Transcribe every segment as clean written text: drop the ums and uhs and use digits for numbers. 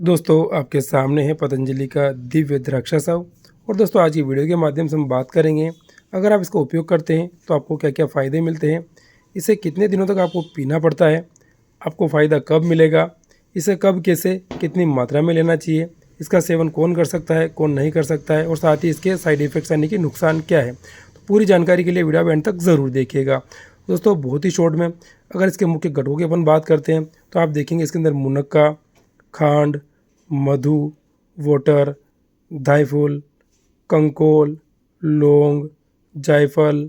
दोस्तों आपके सामने है पतंजलि का दिव्य द्राक्षा साव। और दोस्तों आज की वीडियो के माध्यम से हम बात करेंगे, अगर आप इसका उपयोग करते हैं तो आपको क्या क्या फ़ायदे मिलते हैं, इसे कितने दिनों तक आपको पीना पड़ता है, आपको फ़ायदा कब मिलेगा, इसे कब कैसे कितनी मात्रा में लेना चाहिए, इसका सेवन कौन कर सकता है कौन नहीं कर सकता है, और साथ ही इसके साइड इफ़ेक्ट्स यानी कि नुकसान क्या है। तो पूरी जानकारी के लिए वीडियो एंड तक ज़रूर देखिएगा। दोस्तों बहुत ही शॉर्ट में अगर इसके मुख्य घटकों की अपन बात करते हैं तो आप देखेंगे इसके अंदर मुनक्का, खांड, मधु, वाटर, जायफल, कंकोल, लौंग, जायफल,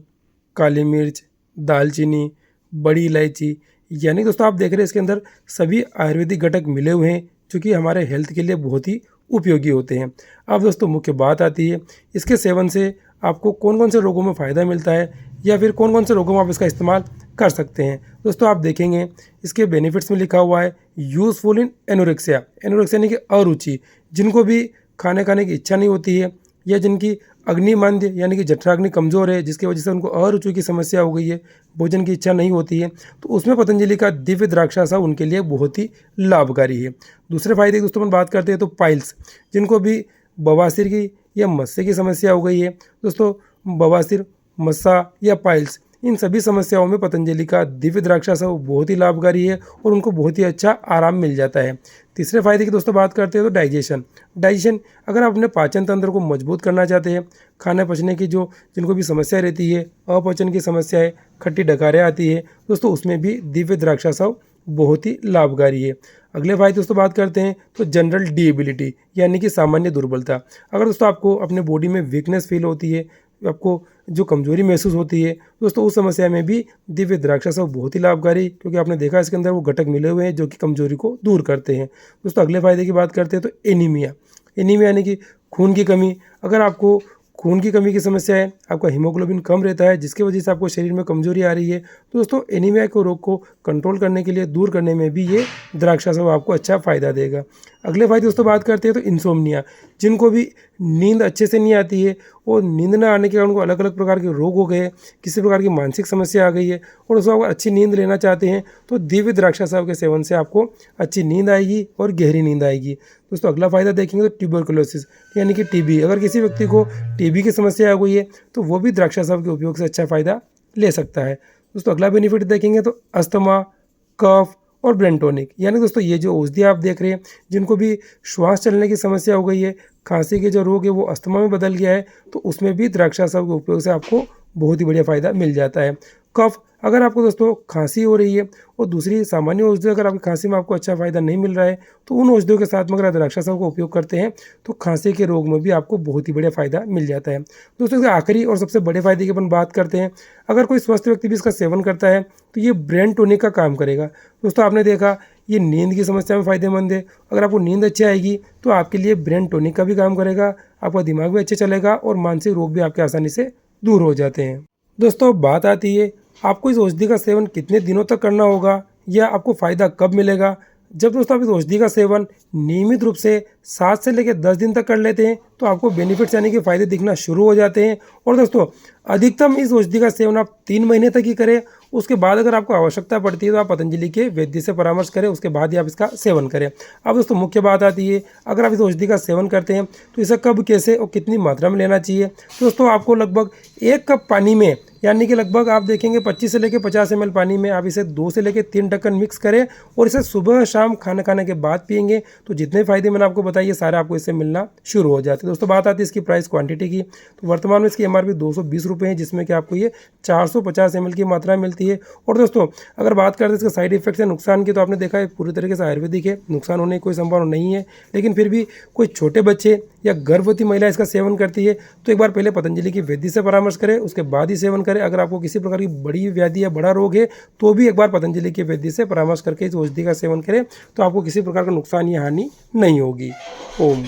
काली मिर्च, दालचीनी, बड़ी इलायची, यानी दोस्तों आप देख रहे हैं इसके अंदर सभी आयुर्वेदिक घटक मिले हुए हैं जो कि हमारे हेल्थ के लिए बहुत ही उपयोगी होते हैं। अब दोस्तों मुख्य बात आती है, इसके सेवन से आपको कौन कौन से रोगों में फ़ायदा मिलता है या फिर कौन कौन से रोगों में आप इसका इस्तेमाल कर सकते हैं। दोस्तों आप देखेंगे इसके बेनिफिट्स में लिखा हुआ है यूज़फुल इन एनोरेक्सिया। एनोरेक्सिया यानी कि अरुचि, जिनको भी खाने की इच्छा नहीं होती है या जिनकी अग्निमंद यानी कि जठराग्नि कमज़ोर है, जिसकी वजह से उनको अरुचि की समस्या हो गई है, भोजन की इच्छा नहीं होती है, तो उसमें पतंजलि का दिव्य द्राक्षा साव उनके लिए बहुत ही लाभकारी है। दूसरे फायदे की दोस्तों हम बात करते हैं तो पाइल्स, जिनको भी बवासीर की या मस्से की समस्या हो गई है। दोस्तों बवासीर, मस्सा या पाइल्स, इन सभी समस्याओं में पतंजलि का दिव्य द्राक्षा साव बहुत ही लाभकारी है और उनको बहुत ही अच्छा आराम मिल जाता है। तीसरे फायदे की दोस्तों बात करते हैं तो डाइजेशन, अगर आप अपने पाचन तंत्र को मजबूत करना चाहते हैं, खाना पचने की जिनको भी समस्या रहती है, अपचन की समस्या है, खट्टी डकारें आती है, दोस्तों उसमें भी दिव्य द्राक्षा साव बहुत ही लाभकारी है। अगले फायदे दोस्तों बात करते हैं तो जनरल डिएबिलिटी यानी कि सामान्य दुर्बलता, अगर दोस्तों आपको अपने बॉडी में वीकनेस फील होती है, आपको जो कमजोरी महसूस होती है, दोस्तों उस समस्या में भी दिव्य द्राक्षा साव बहुत ही लाभकारी, क्योंकि आपने देखा इसके अंदर वो घटक मिले हुए हैं जो कि कमजोरी को दूर करते हैं। दोस्तों अगले फायदे की बात करते हैं तो एनीमिया यानी कि खून की कमी, अगर आपको खून की कमी की समस्या है, आपका हीमोग्लोबिन कम रहता है जिसकी वजह से आपको शरीर में कमजोरी आ रही है, तो दोस्तों एनीमिया को रोग को कंट्रोल करने के लिए, दूर करने में भी ये द्राक्षा साव आपको अच्छा फ़ायदा देगा। अगले फायदे दोस्तों बात करते हैं तो इंसोम्निया, जिनको भी नींद अच्छे से नहीं आती है और नींद ना आने के कारण उनको अलग अलग प्रकार के रोग हो गए, किसी प्रकार की मानसिक समस्या आ गई है और उसको अगर अच्छी नींद लेना चाहते हैं तो दिव्य द्राक्षा साव के सेवन से आपको अच्छी नींद आएगी और गहरी नींद आएगी। दोस्तों अगला फायदा देखेंगे तो ट्यूबरकुलोसिस यानी कि टीबी, अगर किसी व्यक्ति को टीबी की समस्या आ गई है तो वो भी द्राक्षा साव के उपयोग से अच्छा फ़ायदा ले सकता है। दोस्तों अगला बेनिफिट देखेंगे तो अस्थमा, कफ और ब्रेन टॉनिक, यानी दोस्तों ये जो औषधि आप देख रहे हैं, जिनको भी श्वास चलने की समस्या हो गई है, खांसी के जो रोग है वो अस्थमा में बदल गया है, तो उसमें भी द्राक्षा साव के उपयोग से आपको बहुत ही बढ़िया फ़ायदा मिल जाता है। कफ, अगर आपको दोस्तों खांसी हो रही है और दूसरी सामान्य औषधि अगर आपकी खांसी में आपको अच्छा फ़ायदा नहीं मिल रहा है, तो उन औषधियों के साथ में अगर आप द्राक्षा साव का उपयोग करते हैं तो खांसी के रोग में भी आपको बहुत ही बढ़िया फ़ायदा मिल जाता है। दोस्तों इसके आखिरी और सबसे बड़े फायदे की अपन बात करते हैं, अगर कोई स्वस्थ व्यक्ति भी इसका सेवन करता है तो ये ब्रेन टोनिक का काम करेगा। दोस्तों आपने देखा ये नींद की समस्या में फ़ायदेमंद है, अगर आपको नींद अच्छी आएगी तो आपके लिए ब्रेन टोनिक का भी काम करेगा, आपका दिमाग भी अच्छे चलेगा और मानसिक रोग भी आपके आसानी से दूर हो जाते हैं। दोस्तों बात आती है आपको इस औषधि का सेवन कितने दिनों तक करना होगा या आपको फ़ायदा कब मिलेगा। जब दोस्तों आप इस औषधि का सेवन नियमित रूप से 7 से लेकर 10 दिन तक कर लेते हैं तो आपको बेनिफिट्स यानी कि फ़ायदे दिखना शुरू हो जाते हैं। और दोस्तों अधिकतम इस औषधि का सेवन आप 3 महीने तक ही करें, उसके बाद अगर आपको आवश्यकता पड़ती है तो आप पतंजलि के वैद्य से परामर्श करें, उसके बाद ही आप इसका सेवन करें। अब दोस्तों मुख्य बात आती है, अगर आप इस औषधि का सेवन करते हैं तो इसे कब, कैसे और कितनी मात्रा में लेना चाहिए। दोस्तों आपको लगभग 1 कप पानी में, यानी कि लगभग आप देखेंगे 25 से लेकर 50 ml पानी में आप इसे 2 से लेकर 3 ढक्कन मिक्स करें और इसे सुबह शाम खाना खाने के बाद पिएंगे तो जितने फ़ायदे मैंने आपको बताइए सारे आपको इससे मिलना शुरू हो जाते हैं। दोस्तों बात आती है इसकी प्राइस क्वांटिटी की, तो वर्तमान में इसकी MRP 220 रुपये है, जिसमें कि आपको ये 450 ml की मात्रा मिलती है। और दोस्तों अगर बात करते हैं इसके साइड इफेक्ट्स या नुकसान की, तो आपने देखा है पूरी तरीके से आयुर्वेदिक है, नुकसान होने की कोई संभावना नहीं है, लेकिन फिर भी कोई छोटे बच्चे या गर्भवती महिला इसका सेवन करती है तो एक बार पहले पतंजलि की वैद्य से परामर्श करें, उसके बाद ही सेवन करें। अगर आपको किसी प्रकार की बड़ी व्याधि या बड़ा रोग है तो भी एक बार पतंजलि के वैद्य से परामर्श करके इस औषधि का सेवन करें, तो आपको किसी प्रकार का नुकसान या हानि नहीं होगी। ओम।